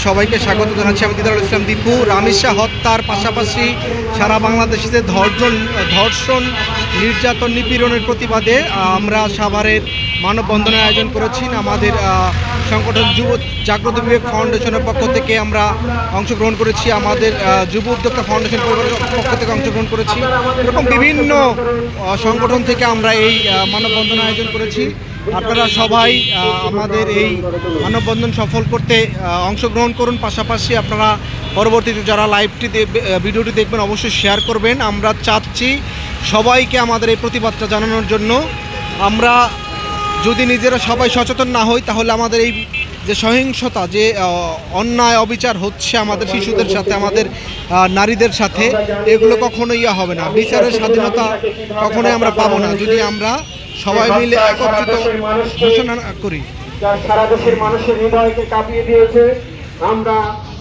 সবাইকে স্বাগত জানাচ্ছি। আমি দিদারুল ইসলাম দীপু। রামিজ শাহ হত্যার পাশাপাশি সারা বাংলাদেশে ধর্ষণ, নির্যাতন, নিপীড়নের প্রতিবাদে আমরা সাভারের মানববন্ধনের আয়োজন করেছি। আমাদের সংগঠন যুব জাগ্রত বিবেক ফাউন্ডেশনের পক্ষ থেকে আমরা অংশগ্রহণ করেছি, আমাদের যুব উদ্যোক্তা ফাউন্ডেশন পরিবারের পক্ষ থেকে অংশগ্রহণ করেছি। এরকম বিভিন্ন সংগঠন থেকে আমরা এই মানববন্ধন আয়োজন করেছি। আপনারা সবাই আমাদের এই মানববন্ধন সফল করতে অংশগ্রহণ করুন। পাশাপাশি আপনারা পরবর্তীতে যারা ভিডিওটি দেখবেন অবশ্যই শেয়ার করবেন। আমরা চাচ্ছি সবাইকে আমাদের এই প্রতিবাদটা জানানোর জন্য। আমরা যদি নিজেরা সবাই সচেতন না হই তাহলে আমাদের এই যে সহিংসতা, যে অন্যায় অবিচার হচ্ছে আমাদের শিশুদের সাথে, আমাদের নারীদের সাথে, এগুলো কখনোই হবে না। বিচারের স্বাধীনতা কখনোই আমরা পাবো না যদি আমরা সবাই মিলে একত্রিত ঘোষণা করি। সারা দেশের মানুষের হৃদয়কে কাঁপিয়ে দিয়েছে। আমরা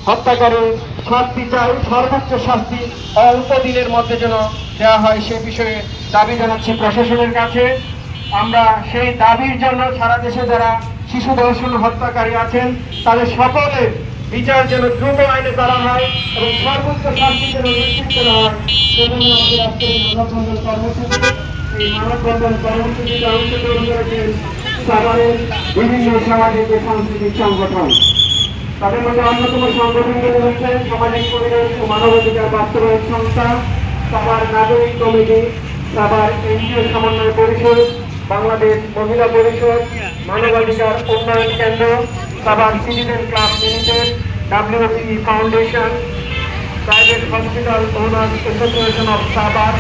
হত্যাকারীর শাস্তি চাই, সর্বোচ্চ শাস্তি অল্প দিনের মধ্যে যেন দেওয়া হয় সে বিষয়ে দাবি জানাচ্ছি প্রশাসনের কাছে। আমরা সেই দাবির জন্য সারা দেশে যারা শিশু ধর্ষণ হত্যাকারী আছেন তাদের সকলের বিচার যেন দ্রুত আইনে করা হয় এবং সর্বোচ্চ শাস্তি যেন নিশ্চিত করা হয়। সেজন্য আমাদের আজকের মানববন্ধন কর্মসূচি। এই মানববন্ধন কর্মসূচিতে অংশগ্রহণ করেছেন সাভারের বিভিন্ন সামাজিক ও সাংস্কৃতিক সংগঠন। তাদের মধ্যে অন্যতম সংগঠনগুলি হচ্ছে সামাজিক পরিবেশ ও মানবাধিকার বাস্তবায়ন সংস্থা, সাভার নাগরিক কমিটি, সাভার এনজিও সমন্বয় পরিষদ, বাংলাদেশ মহিলা পরিষদ, মানবাধিকার উন্নয়ন কেন্দ্র, Savar citizen club limited, WCE foundation, private hospital owners association of Savar,